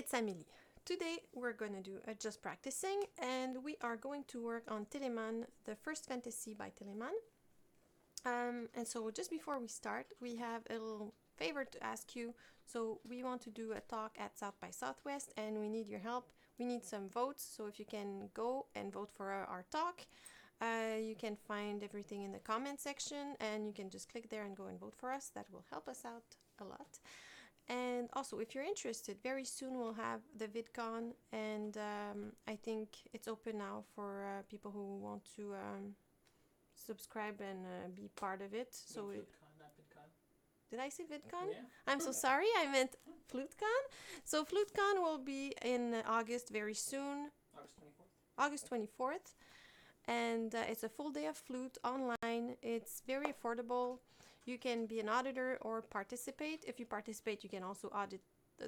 it's Amelie. Today we're going to do a just practicing and we are going to work on Telemann, the first Fantasie by Telemann. And so just before we start, we have a little favor to ask you. So we want to do a talk at South by Southwest and we need your help. We need some votes, so if you can go and vote for our talk, you can find everything in the comment section and you can just click there and go and vote for us. That will help us out a lot. And also, if you're interested, very soon we'll have the VidCon, and I think it's open now for people who want to subscribe and be part of it. So VidCon, not VidCon. Did I say VidCon? Yeah. I'm so sorry, I meant FluteCon. So FluteCon will be in August very soon. August 24th. August 24th. And it's a full day of flute online. It's very affordable. You can be an auditor or participate. If you participate, you can also audit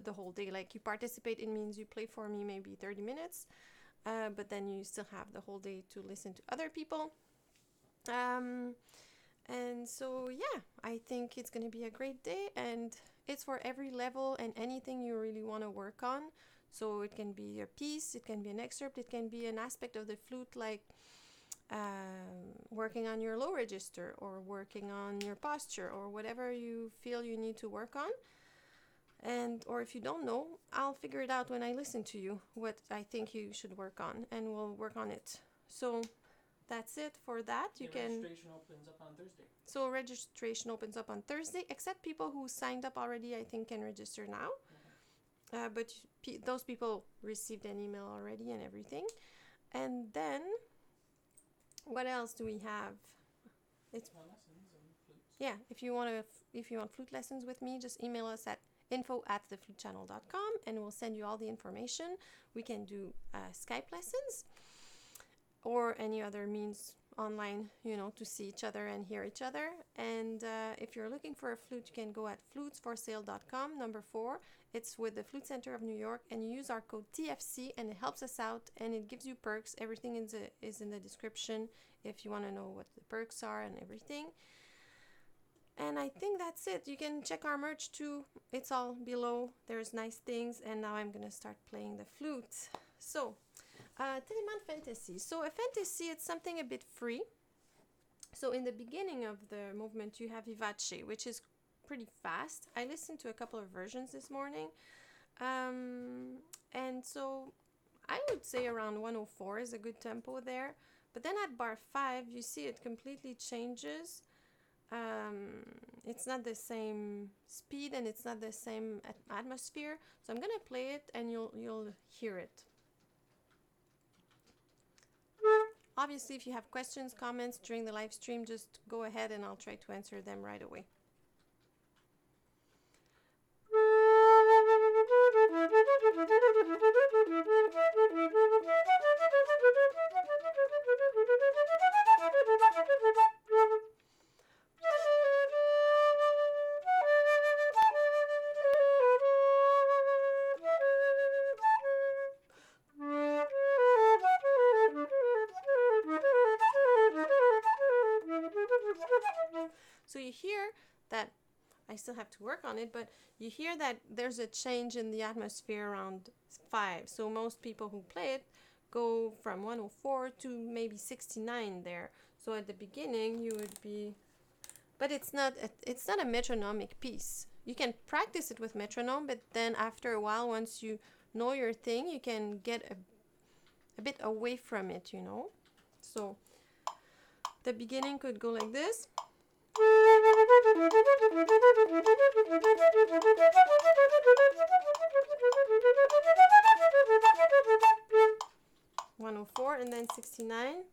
the whole day. Like you participate, it means you play for me maybe 30 minutes, but then you still have the whole day to listen to other people. And so, yeah, I think it's going to be a great day, and it's for every level and anything you really want to work on. So it can be a piece, it can be an excerpt, it can be an aspect of the flute, like working on your low register or working on your posture or whatever you feel you need to work on. And or if you don't know, I'll figure it out when I listen to you what I think you should work on, and we'll work on it. So that's it for that. Registration opens up on Thursday. So registration opens up on Thursday, except people who signed up already, I think, can register now. But those people received an email already and everything. And then what else do we have? It's lessons and flutes. Yeah, if you want flute lessons with me, just email us at info@theflutechannel.com and we'll send you all the information. We can do Skype lessons or any other means online, to see each other and hear each other. And if you're looking for a flute, you can go at flutesforsale.com, number 4. It's with the Flute Center of New York, and you use our code TFC, and it helps us out, and it gives you perks. Everything is in the description if you want to know what the perks are and everything. And I think that's it. You can check our merch too. It's all below. There's nice things, and now I'm going to start playing the flute. So, Telemann Fantasie. So a fantasy, it's something a bit free. So in the beginning of the movement, you have vivace, which is pretty fast. I listened to a couple of versions this morning. And so I would say around 104 is a good tempo there. But then at bar 5, you see it completely changes. It's not the same speed and it's not the same atmosphere. So I'm going to play it and you'll hear it. Obviously, if you have questions, comments during the live stream, just go ahead and I'll try to answer them right away. So you hear that, I still have to work on it, but you hear that there's a change in the atmosphere around 5. So most people who play it go from 104 to maybe 69 there. So at the beginning you would be, but it's not a metronomic piece. You can practice it with metronome, but then after a while, once you know your thing, you can get a bit away from it, So the beginning could go like this. 104 and then 69.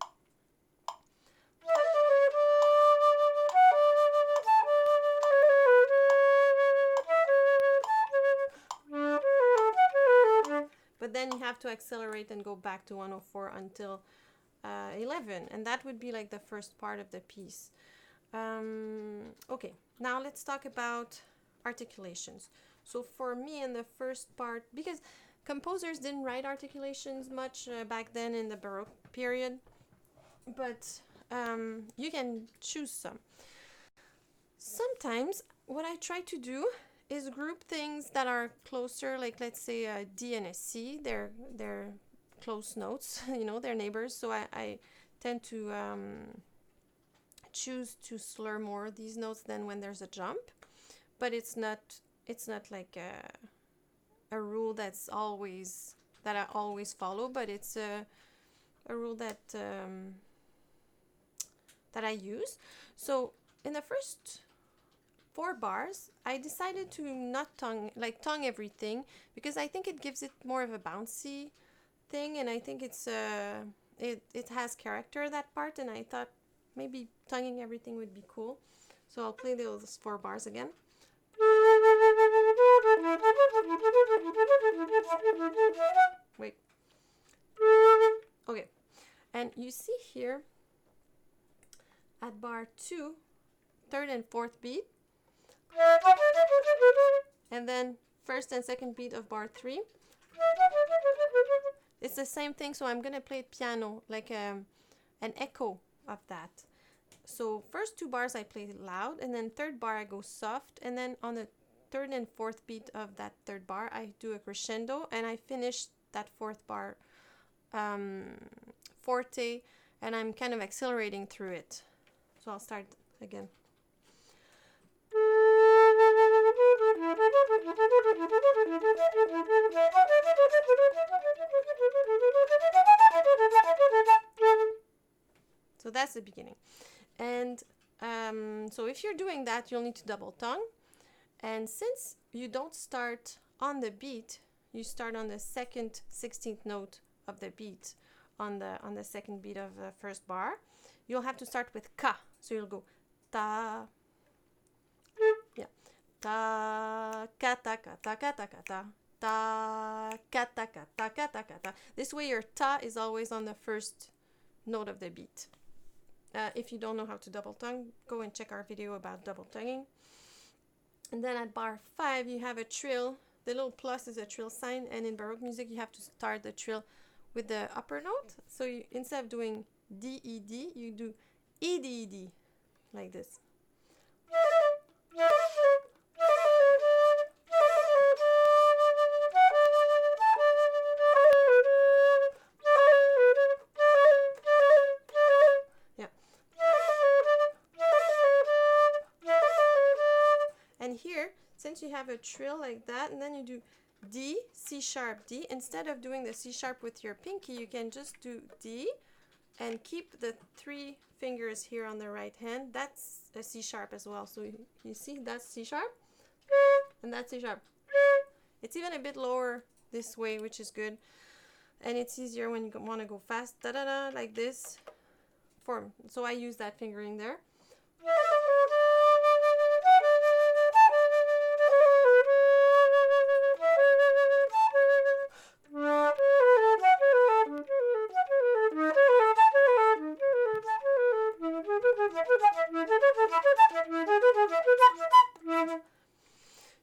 But then you have to accelerate and go back to 104 until 11, and that would be like the first part of the piece. Okay, now let's talk about articulations. So for me in the first part, because composers didn't write articulations much back then in the Baroque period, but you can choose some. Sometimes what I try to do is group things that are closer, like let's say a D and a C. They're close notes, you know, they're neighbors. So I tend to choose to slur more these notes than when there's a jump. But it's not like a rule that I always follow, but it's a rule that I use. So in the first 4 bars, I decided to not tongue everything, because I think it gives it more of a bouncy thing, and I think it's it has character, that part, and I thought maybe tonguing everything would be cool. So I'll play those 4 bars again. Wait. Okay. And you see here at bar 2, 3rd and 4th beat, and then 1st and 2nd beat of bar 3. It's the same thing, so I'm gonna play it piano, like an echo of that. So first 2 bars I play loud, and then 3rd bar I go soft, and then on the 3rd and 4th beat of that 3rd bar I do a crescendo, and I finish that 4th bar forte, and I'm kind of accelerating through it. So I'll start again. So that's the beginning. And so if you're doing that, you'll need to double tongue. And since you don't start on the beat, you start on the 2nd 16th note of the beat on the 2nd beat of the 1st bar, you'll have to start with ka. So you'll go ta, yeah, ta ka ta ka ta ka ta ka ta, ta ka ta ka ta ka ta ka ta. This way your ta is always on the 1st note of the beat. If you don't know how to double tongue, go and check our video about double tonguing. And then at bar 5 you have a trill. The little plus is a trill sign, and in Baroque music you have to start the trill with the upper note. So you, instead of doing D, E, D, you do E, D, E, D, like this. Yeah. And here, since you have a trill like that, and then you do D, C sharp, D, instead of doing the C sharp with your pinky, you can just do D and keep the 3 fingers here on the right hand. That's a C sharp as well. So you see, that's C sharp, and that's C sharp. It's even a bit lower this way, which is good. And it's easier when you want to go fast, da-da-da, like this form. So I use that fingering there.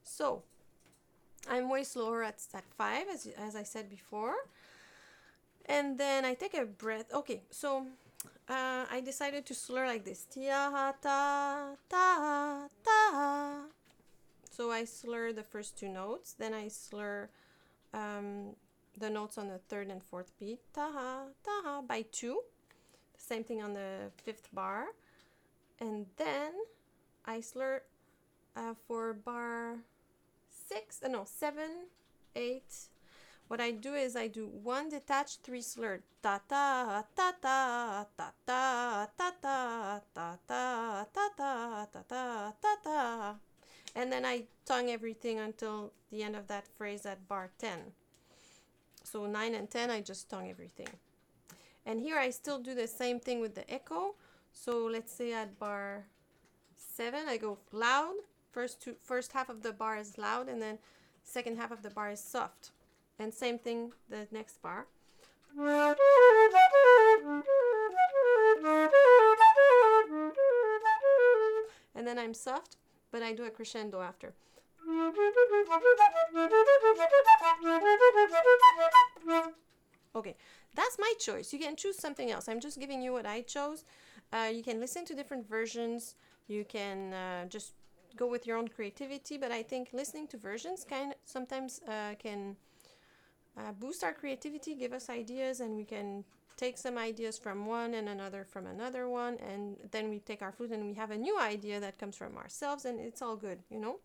So I'm way slower at 5, as I said before, and then I take a breath. Okay, so I decided to slur like this, tia ta ta ta. So I slur the first 2 notes, then I slur the notes on the 3rd and 4th beat, ta ta by 2. The same thing on the 5th bar, and then I slur for bar 7, 8. What I do is I do 1 detached, 3 slurred, ta ta ta ta ta ta ta ta ta ta ta ta ta ta ta ta, and then I tongue everything until the end of that phrase at bar 10. So 9 and 10 I just tongue everything. And here I still do the same thing with the echo. So let's say at bar 7 I go loud. First half of the bar is loud, and then second half of the bar is soft. And same thing the next bar. And then I'm soft, but I do a crescendo after. Okay, that's my choice. You can choose something else. I'm just giving you what I chose. You can listen to different versions. You can just go with your own creativity, but I think listening to versions sometimes can boost our creativity, give us ideas, and we can take some ideas from one and another from another one, and then we take our flute and we have a new idea that comes from ourselves, and it's all good, you know.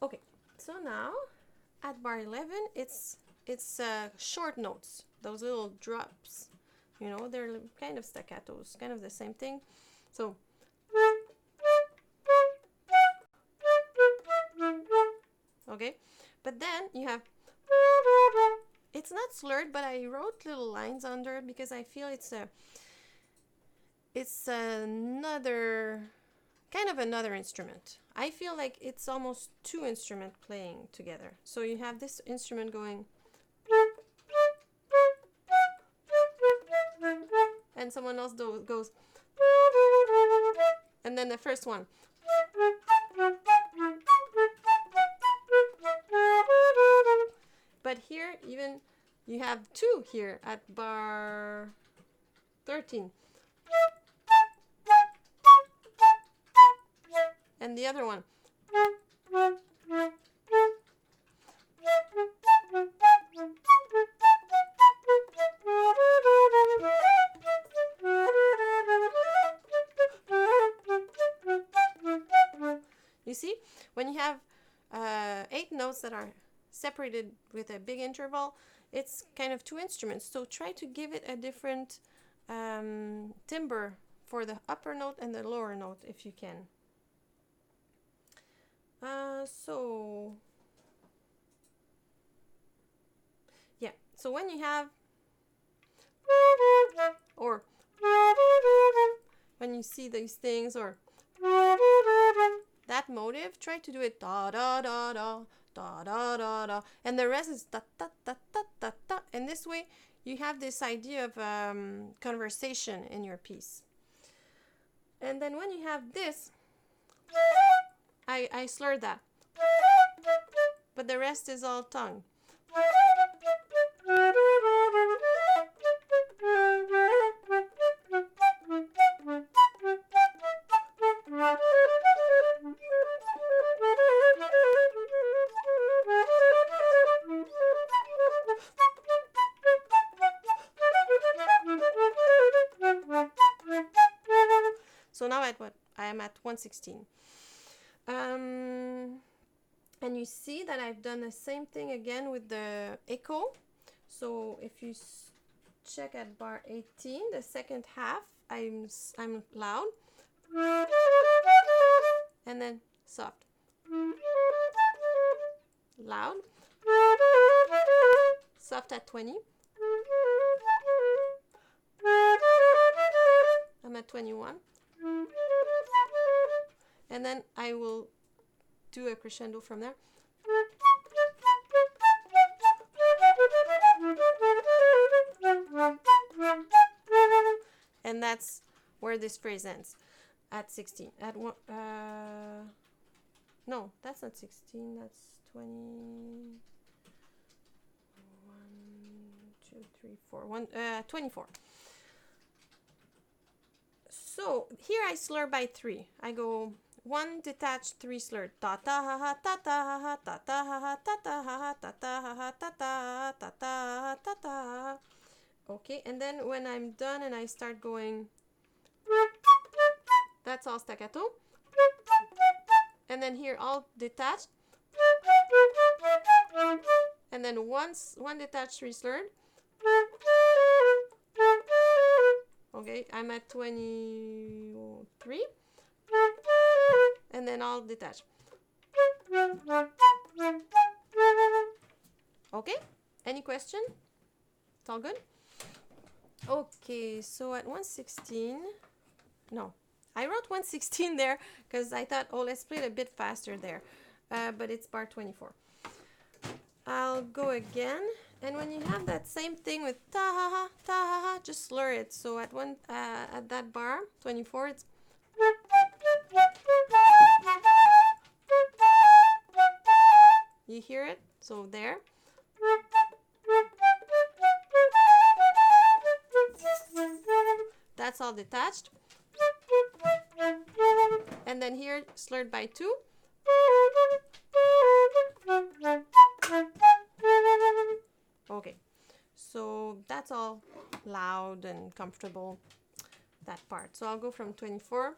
Okay, so now at bar 11, it's short notes, those little drops, you know, they're kind of staccatos, kind of the same thing. So okay, but then you have, it's not slurred, but I wrote little lines under because I feel it's another kind of another instrument. I feel like it's almost two instruments playing together. So you have this instrument going, and someone else goes, and then the first one. But here, even you have two here at bar 13. And the other one. You see, when you have 8 notes that are separated with a big interval, it's kind of two instruments. So try to give it a different timbre for the upper note and the lower note if you can. So yeah, so when you have, or when you see these things, or that motive, try to do it da da da da da da da da, and the rest is da da da da da da, and this way you have this idea of conversation in your piece. And then when you have this, I slur that, but the rest is all tongue. So now I am at 116. And you see that I've done the same thing again with the echo. So if you check at bar 18, the second half, I'm loud, and then soft, loud, soft at 20. I'm at 21. And then I will do a crescendo from there. And that's where this phrase ends, at 16. At one, no, that's not 16, that's 20. 24. So here I slur by 3. I go 1 detached, 3 slurred. Ta ta ha ha ta ta ha ha ta ta ha ha ta ta ha ha ta ta ha ha ta ta ta ta ta ta. Okay, and then when I'm done and I start going, that's all staccato. And then here all detached. And then one detached, 3 slurred. Okay, I'm at 23. And then all detached. Okay, any question? It's all good? Okay, so at 116, no, I wrote 116 there because I thought, oh, let's play it a bit faster there. But it's bar 24. I'll go again. And when you have that same thing with ta ha ha, just slur it. So at that bar 24, it's you hear it. So there. That's all detached. And then here, slurred by 2. Okay, so that's all loud and comfortable, that part. So I'll go from 24.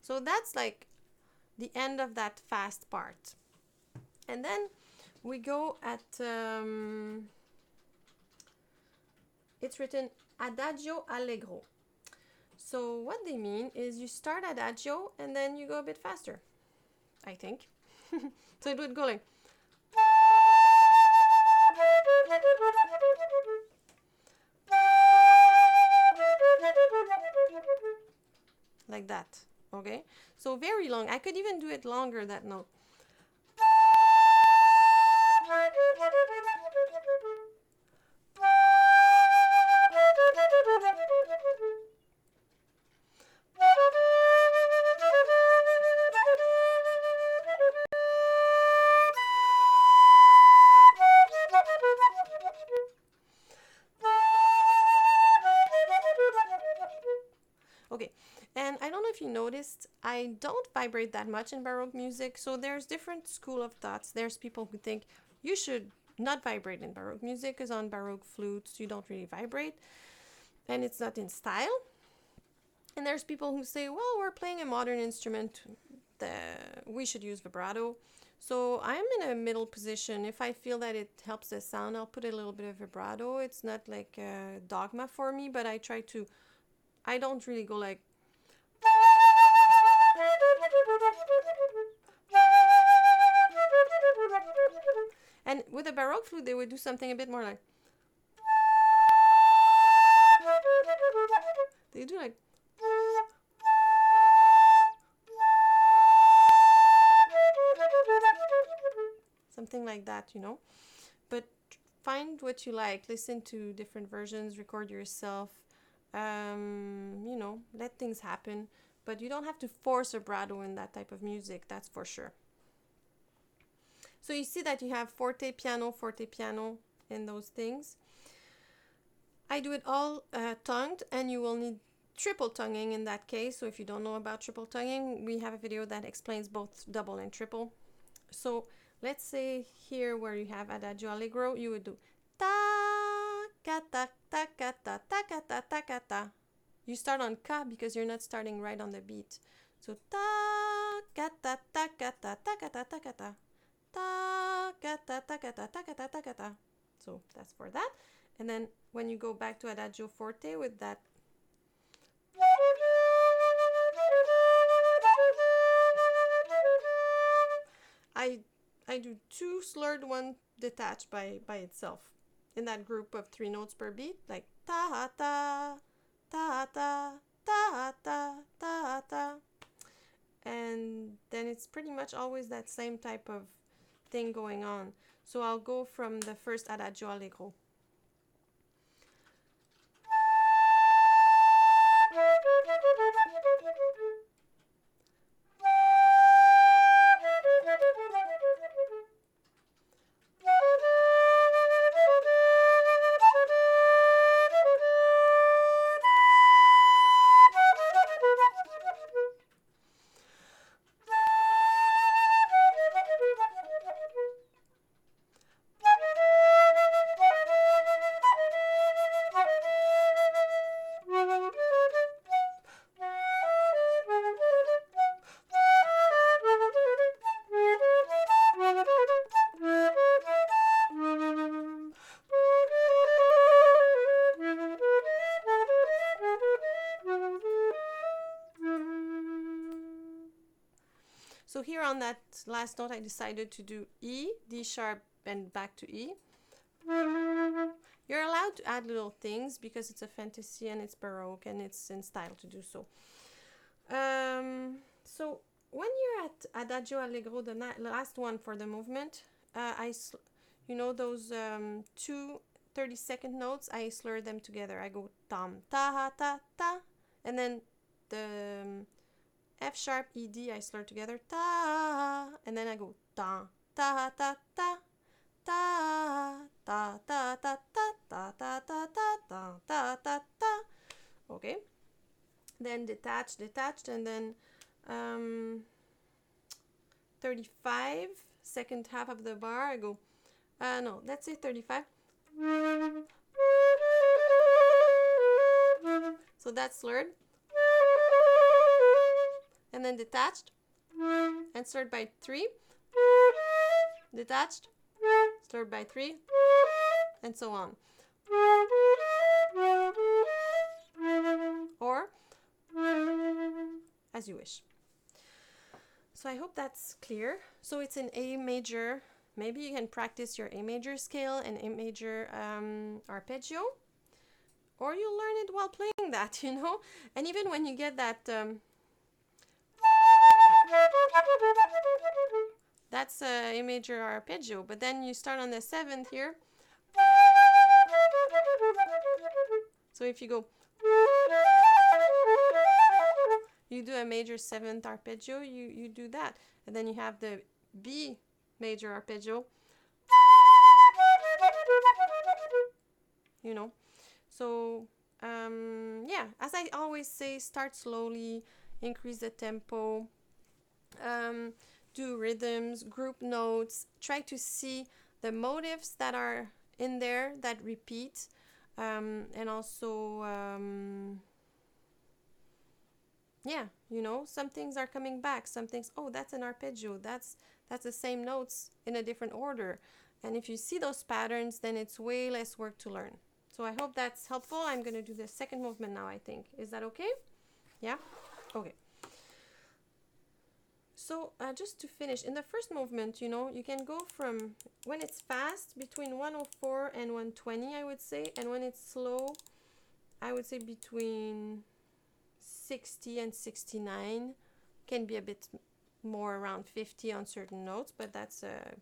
So that's like the end of that fast part. And then we go at, it's written Adagio Allegro. So what they mean is you start Adagio and then you go a bit faster, I think. So it would go like that, okay? So very long. I could even do it longer, that note. Okay, and I don't know if you noticed, I don't vibrate that much in Baroque music, so there's different school of thoughts. There's people who think you should not vibrate in Baroque music because on Baroque flutes you don't really vibrate and it's not in style. And there's people who say, well, we're playing a modern instrument, we should use vibrato. So I'm in a middle position. If I feel that it helps the sound, I'll put a little bit of vibrato. It's not like a dogma for me, but I don't really go like. And with a Baroque flute, they would do something a bit more like. They do like. Something like that, you know. But find what you like. Listen to different versions. Record yourself. You know, let things happen. But you don't have to force vibrato in that type of music. That's for sure. So you see that you have forte, piano in those things. I do it all tongued, and you will need triple tonguing in that case. So if you don't know about triple tonguing, we have a video that explains both double and triple. So let's say here where you have Adagio Allegro, you would do ta ka ta ta ka ta ta ka ta ta ka ta. You start on ka because you're not starting right on the beat. So ta ka ta ta ka ta ta ka ta ta ka ta. Ta ka ta ta ka ta ta ka ta ta ka ta. So that's for that. And then when you go back to Adagio Forte with that, I do 2 slurred, 1 detached by itself in that group of 3 notes per beat, like ta ta ta ta ta ta ta ta, and then it's pretty much always that same type of thing going on. So I'll go from the first Adagio Allegro. So here on that last note, I decided to do E, D sharp, and back to E. You're allowed to add little things because it's a fantasy and it's Baroque and it's in style to do so. So when you're at Adagio Allegro, the last one for the movement, you know those 2 30-second notes, I slur them together. I go tam, ta, ha, ta, ta, and then the F sharp, E, D, I slur together, ta, and then I go ta, ta, ha, ta, ta, ta ta ta ta ta ta ta ta ta ta ta ta ta. Okay. Then detached, and then 35, second half of the bar, I go, no, let's say 35. So that's slurred. And then detached, and slurred by 3. Detached, slurred by 3, and so on. Or as you wish. So I hope that's clear. So it's in A major. Maybe you can practice your A major scale and A major arpeggio, or you'll learn it while playing that, you know. And even when you get that, that's A major arpeggio, but then you start on the 7th here. So if you go, you do a major 7th arpeggio, you do that. And then you have the B major arpeggio, you know. So yeah, as I always say, start slowly, increase the tempo, do rhythms, group notes, try to see the motives that are in there that repeat, and also yeah, you know, some things are coming back, some things, oh, that's an arpeggio, that's the same notes in a different order. And if you see those patterns, then it's way less work to learn. So I hope that's helpful. I'm going to do the second movement now, I think. Is that okay? Yeah? Okay. So just to finish, in the first movement, you know, you can go from, when it's fast, between 104 and 120, I would say. And when it's slow, I would say between 60 and 69. Can be a bit more around 50 on certain notes, but that's a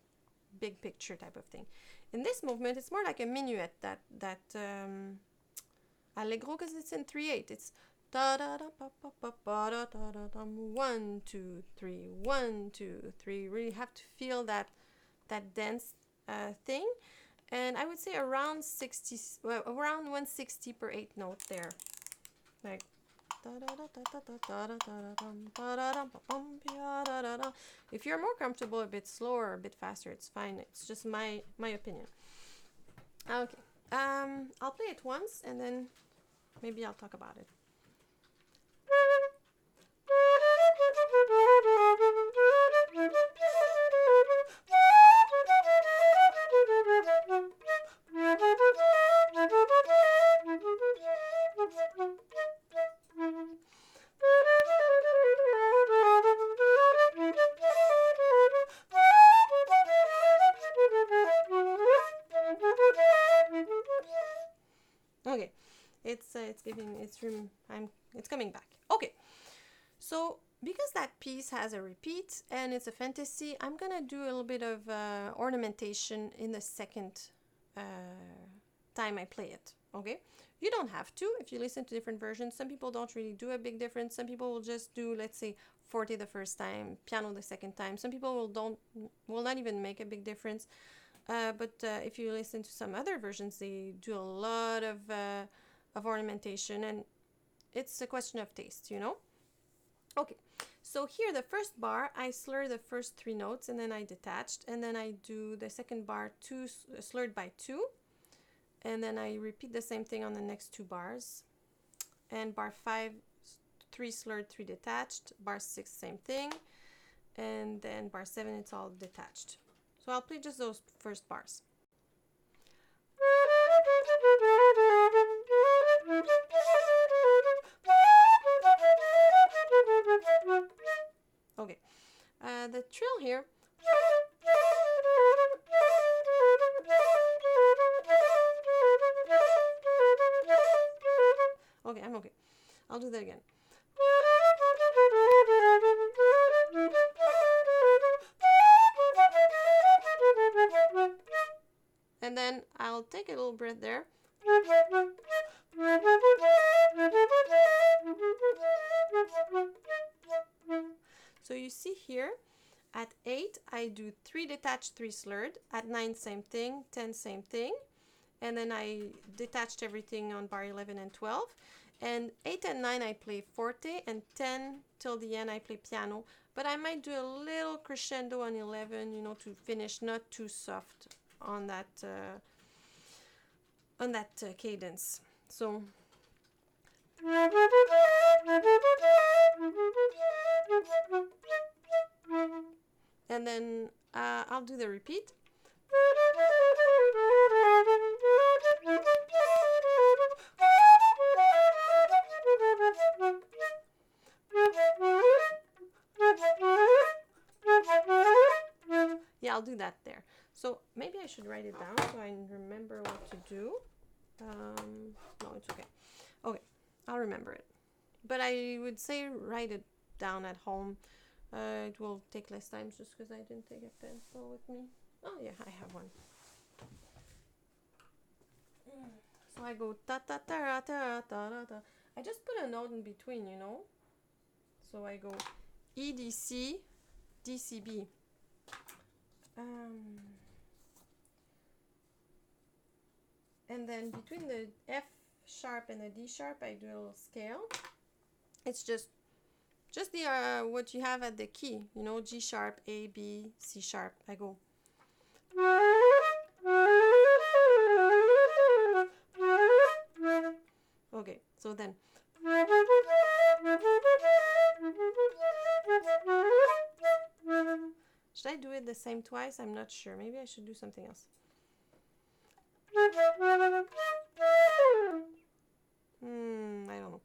big picture type of thing. In this movement, it's more like a minuet, that allegro, because it's in 3/8. It's da da da pa pa pa pa da da da dum, 1 2 3 1 2 3. Really have to feel that dense thing, and I would say around 60, well, around 160 per 8 note there, like. If you're more comfortable a bit slower, a bit faster, it's fine. It's just my opinion. Okay, I'll play it once and then maybe I'll talk about it. Okay, it's giving its room. It's coming back. Okay, so because that piece has a repeat and it's a fantasy, I'm gonna do a little bit of ornamentation in the second time I play it. Okay, you don't have to if you listen to different versions. Some people don't really do a big difference. Some people will just do, let's say, forte the first time, piano the second time. Some people will not even make a big difference. But if you listen to some other versions, they do a lot of ornamentation, and it's a question of taste, you know? Okay, so here the first bar, I slur the first 3 notes, and then I detached, and then I do the second bar slurred by 2, and then I repeat the same thing on the next 2 bars, and bar 5, 3 slurred, 3 detached, bar 6, same thing, and then bar 7, it's all detached. So I'll play just those first bars. Okay, the trill here. Okay, I'm okay. I'll do that again. And then I'll take a little breath there. So you see here, At 8, I do 3 detached, 3 slurred. At 9, same thing. 10, same thing. And then I detached everything on bar 11 and 12. And 8 and 9, I play forte. And 10 till the end, I play piano. But I might do a little crescendo on 11, you know, to finish not too soft on that cadence. So... And then I'll do the repeat. Yeah, I'll do that there. So maybe I should write it down so I remember what to do. No, it's okay. Okay, I'll remember it. But I would say write it down at home. It will take less time just because I didn't take a pencil with me. Oh yeah, I have one. So I go ta ta ta ta ta ta ta. I just put a note in between, you know. So I go E D C D C B. And then between the F sharp and the D sharp, I do a little scale. It's just the what you have at the key, you know, G sharp, A, B, C sharp. I go. Okay, so then. Should I do it the same twice? I'm not sure. Maybe I should do something else. I don't know.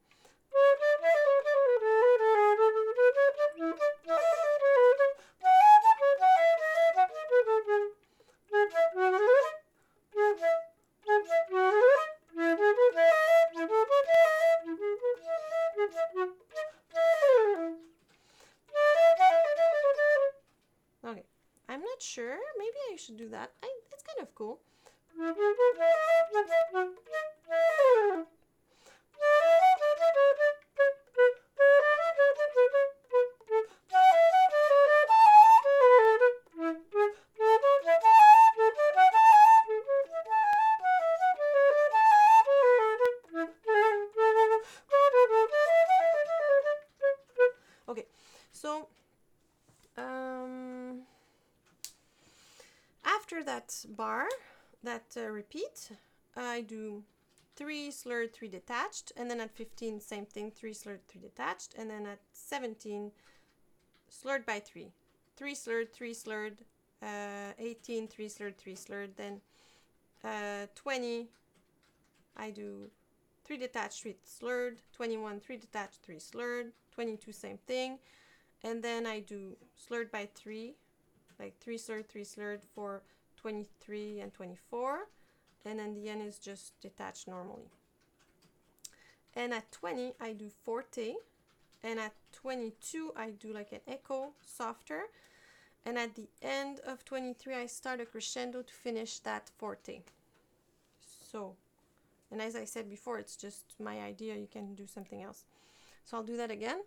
Okay, I'm not sure. Maybe I should do that. It's kind of cool. Okay, so after that bar, that repeat, I do 3 slurred, 3 detached, and then at 15, same thing, 3 slurred, 3 detached, and then at 17, slurred by 3. 3 slurred, 3 slurred, 18, 3 slurred, 3 slurred, then 20, I do 3 detached, 3 slurred, 21, 3 detached, 3 slurred, 22, same thing, and then I do slurred by 3, like 3 slurred for 23 and 24, and then the end is just detached normally. And at 20 I do forte, and at 22 I do like an echo, softer, and at the end of 23 I start a crescendo to finish that forte. So, and as I said before, it's just my idea, you can do something else. So I'll do that again.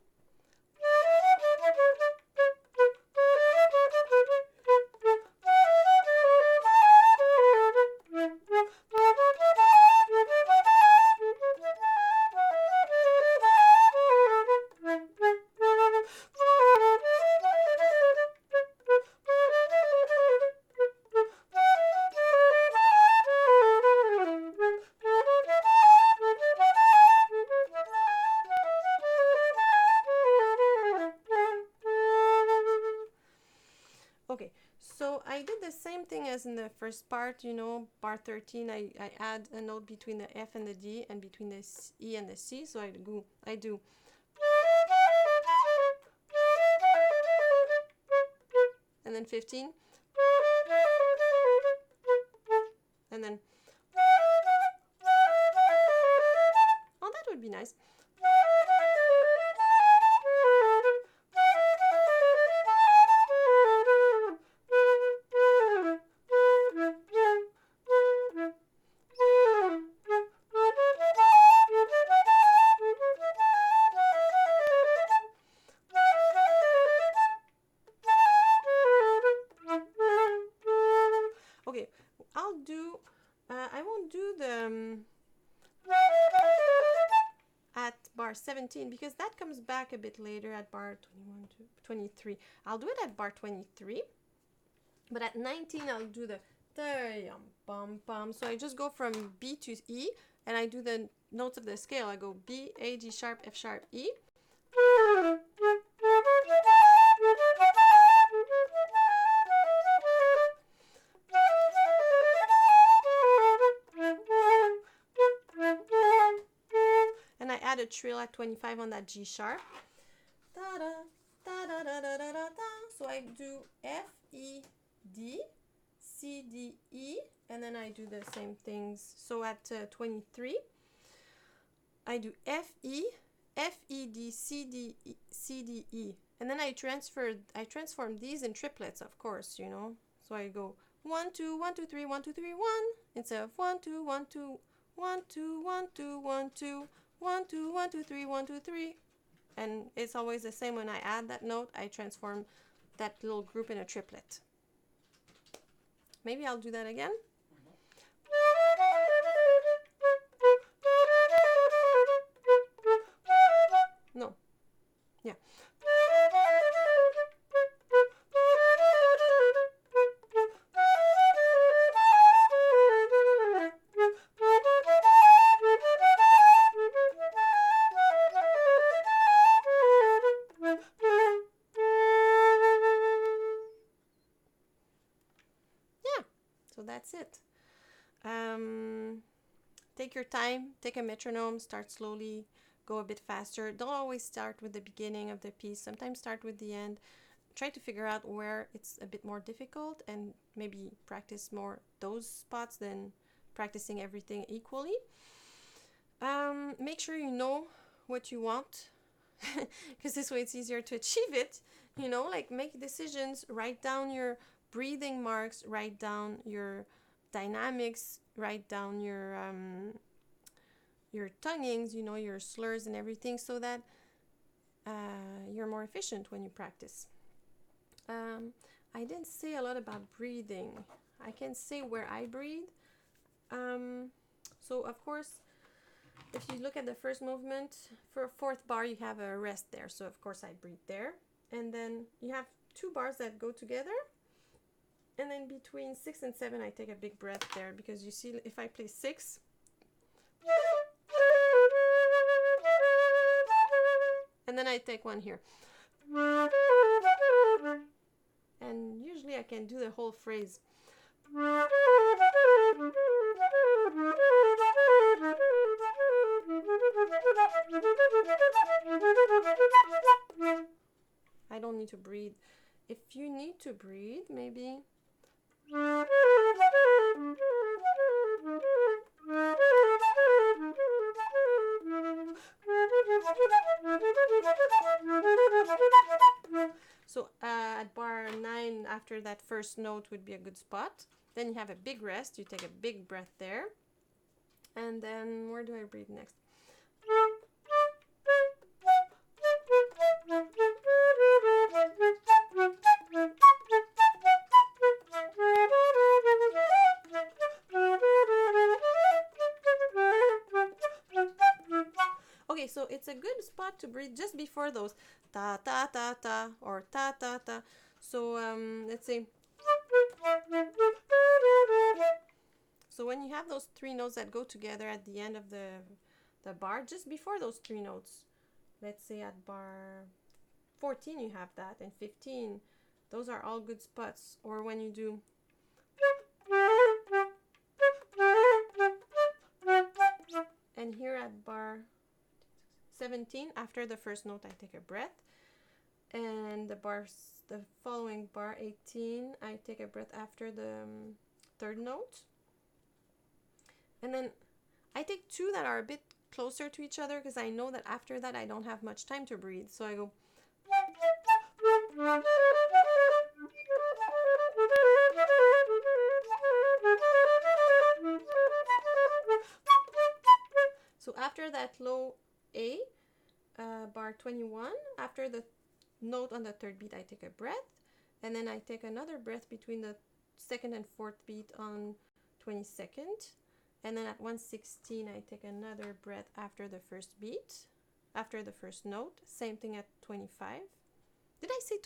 Okay, so I did the same thing as in the first part, you know, bar 13, I add a note between the F and the D and between the E and the C, so I do and then 15, and then, oh, that would be nice. I'll do, I won't do the at bar 17 because that comes back a bit later at bar 21 to 23. I'll do it at bar 23, but at 19 I'll do the bum bum. So I just go from B to E and I do the notes of the scale. I go B, A, G sharp, F sharp, E. And I add a trill at 25 on that G sharp. Da, da, da, da, da, da, da, da. So I do F, E, D, C, D, E, and then I do the same things. So at 23, I do F, E, D, C, D, E, C, D, E. And then I transform these in triplets, of course, you know. So I go 1, 2, 1, 2, 3, 1, 2, 3, 1, instead of 1, 2, 1, 2, 1, 2, 1, 2, 1, 2, 1, 2, 1, 2, 3, 1, 2, 3. And it's always the same when I add that note, I transform that little group in a triplet. Maybe I'll do that again. No. Yeah. So that's it. Take your time, take a metronome, start slowly, go a bit faster. Don't always start with the beginning of the piece. Sometimes start with the end. Try to figure out where it's a bit more difficult and maybe practice more those spots than practicing everything equally. Make sure you know what you want because this way it's easier to achieve it. You know, like make decisions, write down your breathing marks, write down your dynamics, write down your tonguings, you know, your slurs and everything, so that you're more efficient when you practice. I didn't say a lot about breathing. I can say where I breathe. So of course, if you look at the first movement, for a fourth bar you have a rest there, so of course I breathe there, and then you have 2 bars that go together. And then between 6 and 7, I take a big breath there because you see, if I play 6, and then I take one here. And usually I can do the whole phrase. I don't need to breathe. If you need to breathe, maybe. So at bar 9, after that first note would be a good spot. Then you have a big rest. You take a big breath there. And then where do I breathe next? Okay, so it's a good spot to breathe just before those ta ta ta ta or ta ta ta. So let's say. So when you have those 3 notes that go together at the end of the bar, just before those 3 notes, let's say at bar 14 you have that, and 15, those are all good spots. Or when you do. And here at bar 17, after the first note, I take a breath. And the following bar 18, I take a breath after the 3rd note. And then I take 2 that are a bit closer to each other because I know that after that I don't have much time to breathe. So I go. So after that low A, bar 21, after the note on the 3rd beat, I take a breath, and then I take another breath between the 2nd and 4th beat on 22nd. And then at 1:16, I take another breath after the first beat, after the first note. Same thing at 25. Did I say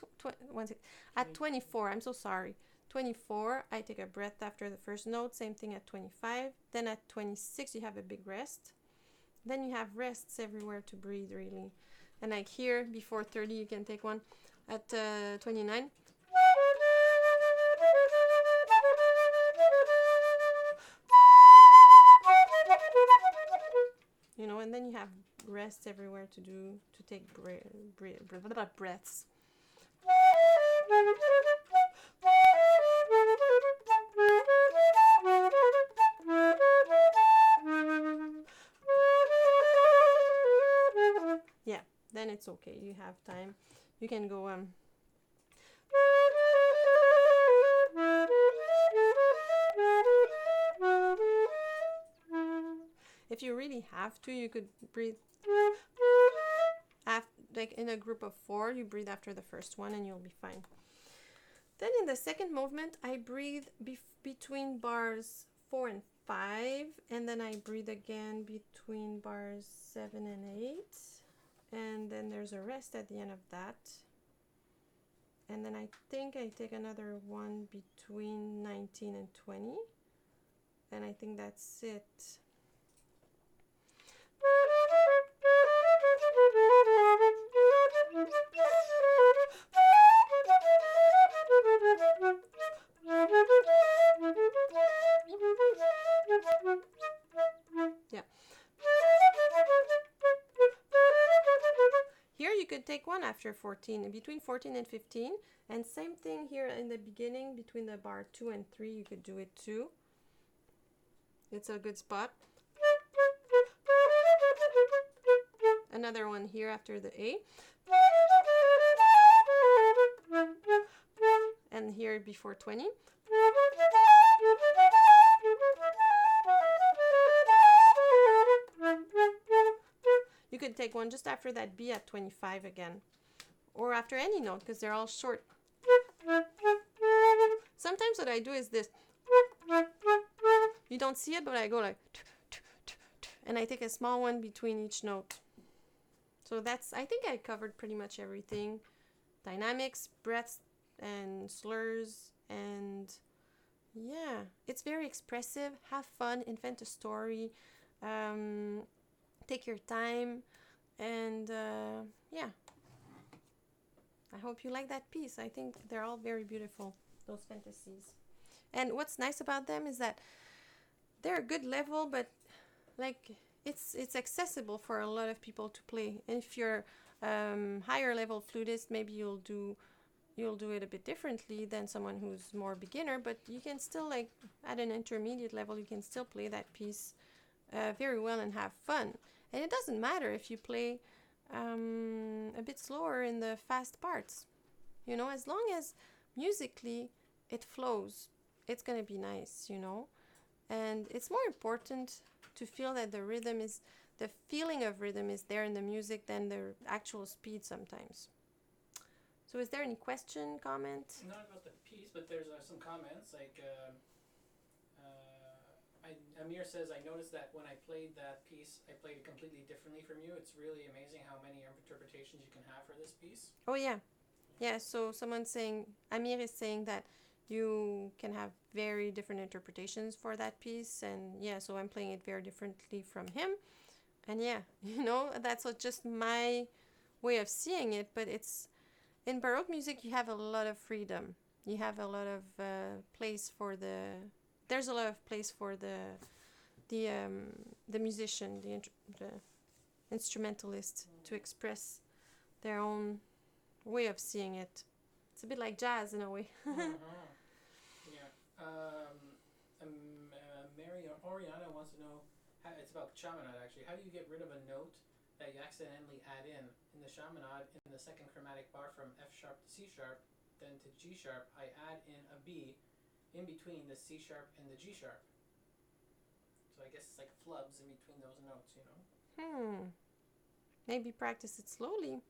at 24? I'm so sorry. 24, I take a breath after the first note. Same thing at 25. Then at 26, you have a big rest. Then you have rests everywhere to breathe, really. And like here, before 30, you can take one. At 29. You know, and then you have rests everywhere to take breaths. Yeah, then it's okay. You have time. You can go if you really have to, you could breathe like in a group of 4. You breathe after the first one and you'll be fine. Then in the second movement, I breathe between bars 4 and 5, and then I breathe again between bars 7 and 8, and then there's a rest at the end of that. And then I think I take another one between 19 and 20, and I think that's it. Yeah. Here you could take one after 14, between 14 and 15, and same thing here in the beginning between the bar 2 and 3, you could do it too. It's a good spot. Another one here after the A. And here before 20. You could take one just after that B at 25 again. Or after any note, because they're all short. Sometimes what I do is this. You don't see it, but I go like, and I take a small one between each note. So that's, I think I covered pretty much everything. Dynamics, breaths, and slurs, and yeah, it's very expressive. Have fun, invent a story, take your time, and yeah. I hope you like that piece. I think they're all very beautiful, those fantasies. And what's nice about them is that they're a good level, but like it's accessible for a lot of people to play. And if you're higher level flutist, maybe you'll do it a bit differently than someone who's more beginner, but you can still, like at an intermediate level, you can still play that piece very well and have fun. And it doesn't matter if you play a bit slower in the fast parts, you know, as long as musically it flows, it's gonna be nice, you know. And it's more important to feel that the rhythm is, the feeling of rhythm is there in the music than the actual speed sometimes. So is there any question, comment? Not about the piece, but there's some comments. Like Amir says, I noticed that when I played that piece, I played it completely differently from you. It's really amazing how many interpretations you can have for this piece. Oh yeah. Yeah, so someone's saying, Amir is saying that you can have very different interpretations for that piece, and yeah, so I'm playing it very differently from him. And yeah, you know, that's just my way of seeing it, but it's, in Baroque music, you have a lot of freedom. You have a lot of place for there's a lot of place for the musician, the instrumentalist to express their own way of seeing it. It's a bit like jazz in a way. Yeah. Mary Oriana wants to know, it's about chaminade actually. How do you get rid of a note that you accidentally add in the chaminade in the second chromatic bar from F sharp to C sharp, then to G sharp? I add in a B in between the C sharp and the G sharp. So I guess it's like flubs in between those notes, you know? Maybe practice it slowly.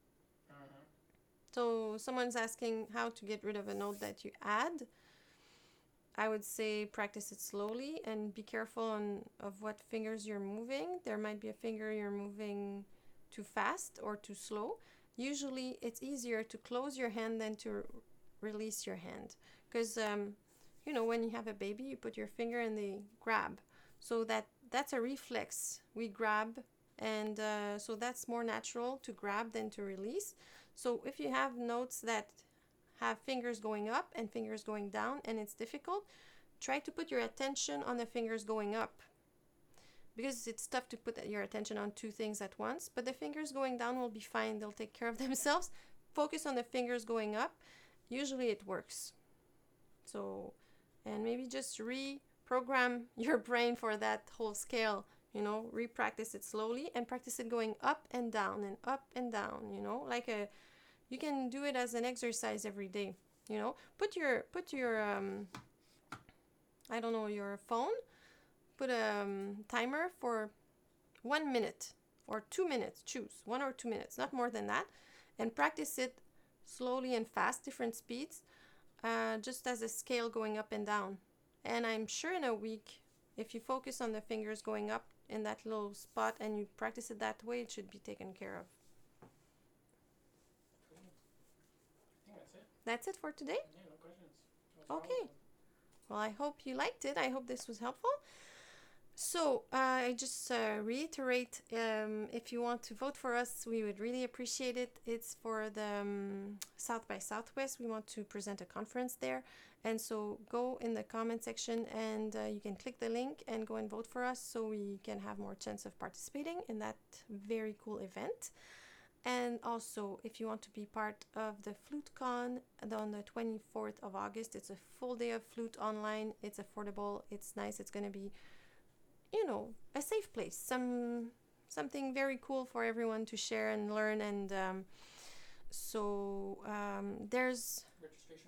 So someone's asking how to get rid of a note that you add. I would say practice it slowly and be careful of what fingers you're moving. There might be a finger you're moving too fast or too slow. Usually it's easier to close your hand than to release your hand. Because, when you have a baby, you put your finger and they grab. So that's a reflex. We grab, and so that's more natural to grab than to release. So if you have notes that have fingers going up and fingers going down and it's difficult, try to put your attention on the fingers going up, because it's tough to put your attention on two things at once. But the fingers going down will be fine. They'll take care of themselves. Focus on the fingers going up. Usually it works. So, and maybe just reprogram your brain for that whole scale, re-practice it slowly and practice it going up and down and up and down, you can do it as an exercise every day, put your I don't know, your phone, put a timer for 1 minute or 2 minutes, choose 1 or 2 minutes, not more than that, and practice it slowly and fast, different speeds, just as a scale going up and down. And I'm sure in a week, if you focus on the fingers going up in that little spot and you practice it that way, it should be taken care of. I think that's it. That's it for today? Yeah, no questions. Okay. Well, I hope you liked it. I hope this was helpful. So I just reiterate, if you want to vote for us, we would really appreciate it. It's for the South by Southwest. We want to present a conference there. And so go in the comment section and you can click the link and go and vote for us so we can have more chance of participating in that very cool event. And also, if you want to be part of the FluteCon on the 24th of August, it's a full day of flute online. It's affordable. It's nice. It's going to be, a safe place. Something very cool for everyone to share and learn. And there's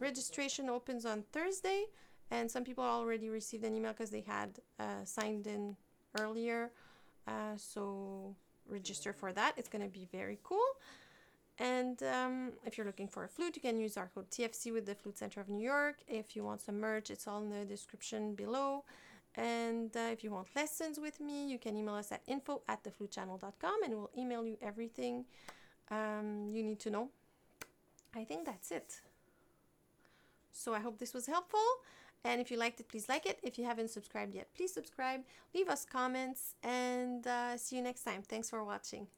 registration opens on Thursday. And some people already received an email because they had signed in earlier. So register for that. It's going to be very cool. And if you're looking for a flute, you can use our code TFC with the Flute Center of New York. If you want some merch, it's all in the description below. And if you want lessons with me, you can email us at info@theflutechannel.com and we'll email you everything you need to know. I think that's it. So I hope this was helpful. And if you liked it, please like it. If you haven't subscribed yet, please subscribe. Leave us comments and see you next time. Thanks for watching.